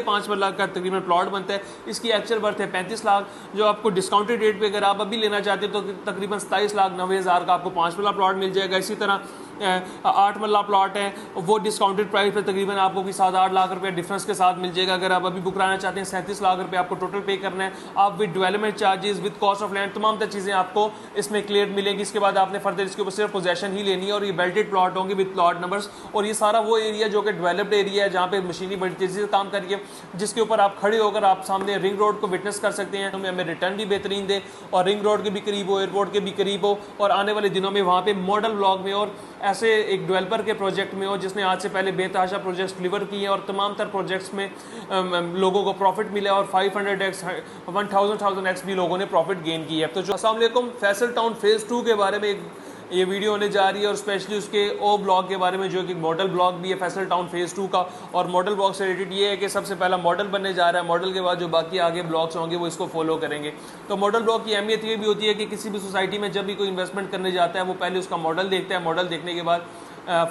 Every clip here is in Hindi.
5 लाख का तकरीबन प्लॉट बनता है। इसकी एक्चुअल वर्थ है 35 लाख, जो आपको डिस्काउंटेड रेट पे अगर आप अभी लेना चाहते हैं तो तकरीबन 27,90,000 का आपको 5 मरला प्लॉट मिल जाएगा। इसी तरह 8 मरला प्लॉट है वो डिस्काउंटेड प्राइस पे तकरीबन आपको भी 7-8 लाख रुपए डिफरेंस के साथ मिल जाएगा। अगर आप अभी बुक कराना चाहते हैं 37 लाख रुपए आपको टोटल पे करना है। आप with development charges, with cost of land, तमाम तरह चीज़ें आपको इसमें क्लियर मिलेंगी। इसके बाद आपने फर्दर इसके ऊपर सिर्फ पोजेशन ही लेनी है और ये बेल्टेड प्लॉट होंगे विद प्लॉट नंबर्स। और ये सारा वो एरिया जो कि डेवलप्ड एरिया है जहाँ पे मशीनरी बड़ी तेज़ी से काम करिए, जिसके ऊपर आप खड़े होकर आप सामने रिंग रोड को विटनेस कर सकते हैं। हमें रिटर्न भी बेहतरीन दे और रिंग रोड के भी करीब हो, एयरपोर्ट के भी करीब हो और आने वाले दिनों में वहाँ पे मॉडल ब्लॉक में और ऐसे एक डेवलपर के प्रोजेक्ट में हो जिसने आज से पहले बेतहाशा प्रोजेक्ट्स डिलीवर किए हैं और तमाम तर प्रोजेक्ट्स में लोगों को प्रॉफिट मिला और 500x 1000x भी लोगों ने प्रॉफिट गेन किया है। तो जो अस्सलाम वालेकुम, फैसल टाउन फेज़ 2 के बारे में ये वीडियो होने जा रही है और स्पेशली उसके ओ ब्लॉक के बारे में जो कि मॉडल ब्लॉक भी है फैसल टाउन फेज़ 2 का। और मॉडल ब्लॉक से रिलेटेड ये है कि सबसे पहला मॉडल बनने जा रहा है, मॉडल के बाद जो बाकी आगे ब्लॉक्स होंगे वो इसको फॉलो करेंगे। तो मॉडल ब्लॉक की अहमियत ये भी होती है कि किसी भी सोसाइटी में जब भी कोई इन्वेस्टमेंट करने जाता है वो पहले उसका मॉडल देखता है, मॉडल देखने के बाद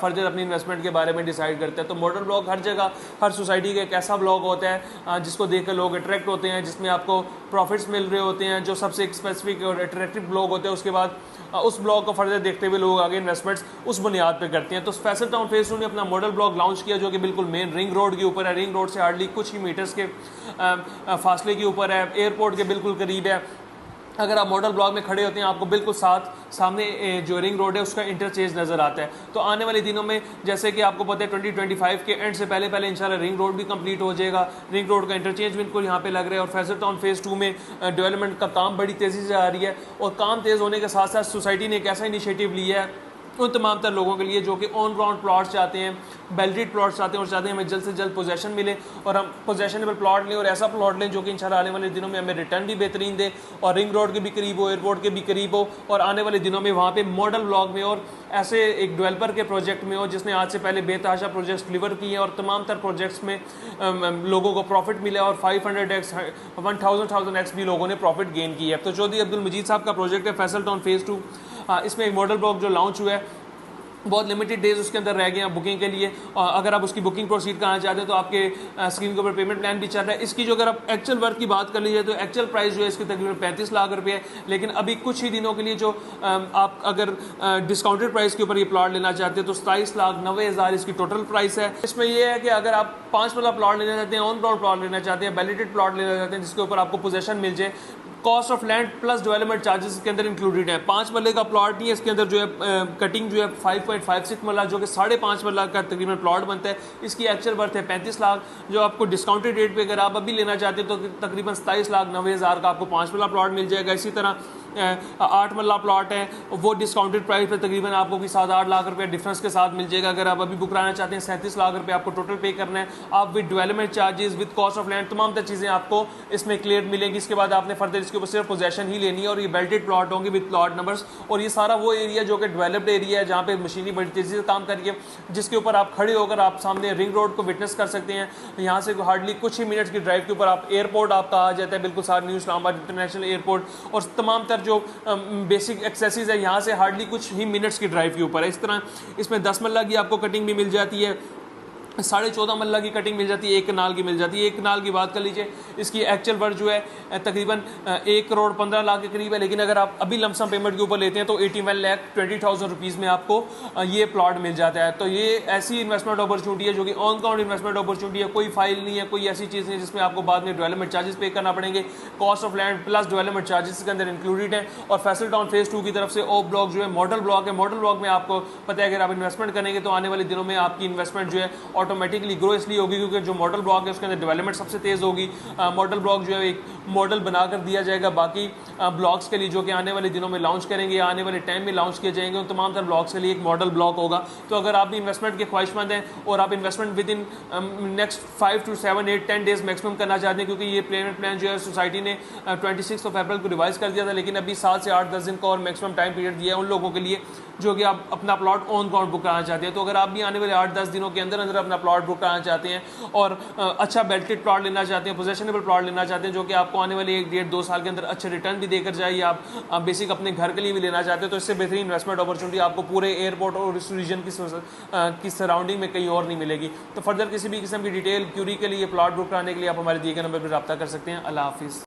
फर्दर अपनी इन्वेस्टमेंट के बारे में डिसाइड करते हैं। तो मॉडल ब्लॉक हर जगह, हर सोसाइटी का एक ऐसा ब्लॉक होता है जिसको देख कर लोग अट्रैक्ट होते हैं, जिसमें आपको प्रॉफिट्स मिल रहे होते हैं, जो सबसे एक स्पेसिफिक और अट्रैक्टिव ब्लॉक होते हैं। उसके बाद उस ब्लॉक को फर्दर देखते हुए लोग आगे इन्वेस्टमेंट्स उस बुनियाद पे करते हैं। तो फैसल टाउन फेज़ 2 ने अपना मॉडल ब्लॉक लॉन्च किया जो कि बिल्कुल मेन रिंग रोड के ऊपर है। रिंग रोड से हार्डली कुछ ही मीटर्स के फासले के ऊपर है, एयरपोर्ट के बिल्कुल करीब है। अगर आप मॉडल ब्लॉक में खड़े होते हैं आपको बिल्कुल सामने जो रिंग रोड है उसका इंटरचेंज नज़र आता है। तो आने वाले दिनों में जैसे कि आपको पता है 2025 के एंड से पहले इंशाल्लाह रिंग रोड भी कंप्लीट हो जाएगा। रिंग रोड का इंटरचेंज बिल्कुल यहाँ पे लग रहा है और फैसल टाउन फेज़ 2 में डेवलपमेंट का काम बड़ी तेज़ी से आ रही है। और काम तेज़ होने के साथ साथ सोसाइटी ने एक ऐसा इनिशिएटिव लिया है उन तमाम तर लोगों के लिए जो कि ऑन ग्राउंड प्लॉट्स चाहते हैं, बेल्टेड प्लॉट्स चाहते हैं और चाहते हैं हमें जल्द से जल्द पोजेशन मिले और हम पोजेशनेबल प्लॉट लें और ऐसा प्लॉट लें जो कि इंशाल्लाह आने वाले दिनों में हमें रिटर्न भी बेहतरीन दे और रिंग रोड के भी करीब हो, एयरपोर्ट के भी करीब हो और आने वाले दिनों में वहाँ पे मॉडल ब्लॉक में और ऐसे एक डेवलपर के प्रोजेक्ट में हो जिसने आज से पहले बेतहाशा प्रोजेक्ट्स डिलीवर किए हैं और तमाम तर प्रोजेक्ट्स में लोगों को प्रॉफिट मिला और 500x 1000x भी लोगों ने प्रॉफिट गेन किया है। तो चौधरी अब्दुल मजीद साहब का प्रोजेक्ट है फैसल टाउन फेज़ 2। इसमें एक मॉडल ब्लॉक जो लॉन्च हुआ है, बहुत लिमिटेड डेज उसके अंदर रह गए हैं बुकिंग के लिए। और अगर आप उसकी बुकिंग प्रोसीड करना चाहते हैं तो आपके स्क्रीन के ऊपर पेमेंट प्लान भी चल रहा है। इसकी जो अगर आप एक्चुअल वर्थ की बात कर लीजिए तो एक्चुअल प्राइस जो है इसकी तकरीबन 35 लाख रुपए है। लेकिन अभी कुछ ही दिनों के लिए जो आप अगर डिस्काउंटेड प्राइस के ऊपर ये प्लॉट लेना चाहते हैं तो 27,90,000 इसकी टोटल प्राइस है। इसमें यह है कि अगर आप 5 वाला प्लॉट लेना चाहते हैं, ऑन ग्राउंड प्लॉट लेना चाहते हैं, वैलिडेटेड प्लॉट लेना चाहते हैं जिसके ऊपर आपको पोजेशन मिल जाए, cost of land plus development charges के अंदर इंक्लूडेड है। 5 मरले का प्लॉट नहीं है, इसके अंदर जो है कटिंग जो है 5.56 मरला जो कि 5.5 मरला का तकरीबन प्लॉट बनता है। इसकी एक्चुअल वर्थ है 35 लाख, जो आपको डिस्काउंटेड रेट पे अगर आप अभी लेना चाहते हैं तो तकरीबन 27,90,000 का आपको 5 मरला प्लॉट मिल जाएगा। इसी तरह 8 मरला प्लॉट है वो डिस्काउंटेड प्राइस पे तकरीबन आपको भी 7-8 लाख रुपए डिफरेंस के साथ मिल जाएगा। अगर आप अभी बुक कराना चाहते हैं 37 लाख रुपए आपको टोटल पे करना है। आप with development charges, with cost of land, तमाम तरह चीज़ें आपको इसमें क्लियर मिलेंगी। इसके बाद आपने फर्दर इसके ऊपर सिर्फ पोजेशन ही लेनी है और ये बेल्टेड प्लॉट होंगे विद प्लॉट नंबर्स। और ये सारा वो एरिया जो कि डेवलप्ड एरिया है जहाँ पे मशीनरी बड़ी तेज़ी से काम करिए, जिसके ऊपर आप खड़े होकर आप सामने रिंग रोड को विटनेस कर सकते हैं। यहाँ से हार्डली कुछ ही मिनट्स की ड्राइव के ऊपर आप एयरपोर्ट आपका आ जाता है, बिल्कुल सारा न्यू इस्लामाबाद इंटरनेशनल एयरपोर्ट और तमाम तर जो बेसिक एक्सेसरीज है यहाँ से हार्डली कुछ ही मिनट्स की ड्राइव के ऊपर है। इस तरह इसमें 10 मरला की आपको कटिंग भी मिल जाती है, 14.5 मरला की कटिंग मिल जाती है, 1 कनाल की मिल जाती है। 1 कनाल की बात कर लीजिए, इसकी एक्चुअल वर्थ जो है तकरीबन 1 करोड़ 15 लाख के करीब है। लेकिन अगर आप अभी लमसम पेमेंट के ऊपर लेते हैं तो 81,20,000 रुपीज़ में आपको ये प्लॉट मिल जाता है। तो ये ऐसी इन्वेस्टमेंट अपॉर्चुनिटी है जो कि ऑन ग्राउंड इन्वेस्टमेंट अपॉर्चुनिटी है, कोई फाइल नहीं है, कोई ऐसी चीज़ नहीं जिसमें आपको बाद में डेवलपमेंट चार्जेस पे करना पड़ेंगे। Cost of land plus development charges के अंदर इंक्लूडेड है। और फैसल टाउन फेज़ 2 की तरफ से ओ ब्लॉक जो है मॉडल ब्लॉक है। मॉडल ब्लॉक में आपको पता है अगर आप इन्वेस्टमेंट करेंगे तो आने वाले दिनों में आपकी इन्वेस्टमेंट जो है ऑटोमेटिकली ग्रो इसलिए होगी क्योंकि जो मॉडल ब्लॉक है उसके अंदर डेवलपमेंट सबसे तेज़ होगी। मॉडल ब्लॉक जो है एक मॉडल बनाकर दिया जाएगा बाकी ब्लॉक्स के लिए जो कि आने वाले दिनों में लॉन्च करेंगे या आने वाले टाइम में लॉन्च किए जाएंगे। उन तमाम तर ब्लॉक्स के लिए एक मॉडल ब्लॉक होगा। तो अगर आप भी इन्वेस्टमेंट के ख्वाहिशमंद हैं और आप investment with in next 5 to 7, 8, 10 days maximum करना चाहते हैं, क्योंकि ये पेमेंट प्लान जो है सोसाइटी ने 26 अप्रैल को रिवाइज कर दिया था, लेकिन अभी 7 से 8-10 दिन का और मैक्सिमम टाइम पीरियड दिया है उन लोगों के लिए जो कि आप अपना प्लॉट ऑन ग्राउंड बुक कराना चाहते हैं। तो अगर आप भी आने वाले 8-10 दिनों के अंदर अंदर अपना वाला प्लॉट बुक कराना चाहते हैं और अच्छा बेल्टेड प्लॉट लेना चाहते हैं, पोजेशनेबल प्लॉट लेना चाहते हैं जो कि आपको आने वाले 1 1.5 2 साल के अंदर अच्छे रिटर्न भी देकर जाए, या आप बेसिक अपने घर के लिए भी लेना चाहते हैं, तो इससे बेहतरीन इन्वेस्टमेंट अपॉर्चुनिटी आपको पूरे एयरपोर्ट और इस रीजन की सराउंडिंग में कहीं और नहीं मिलेगी। तो फर्दर किसी भी किस्म की डिटेल क्यूरी के लिए, प्लॉट बुक कराने के लिए आप हमारे दिए गए नंबर पर रब्ता कर सकते हैं। अल्लाह हाफिज़।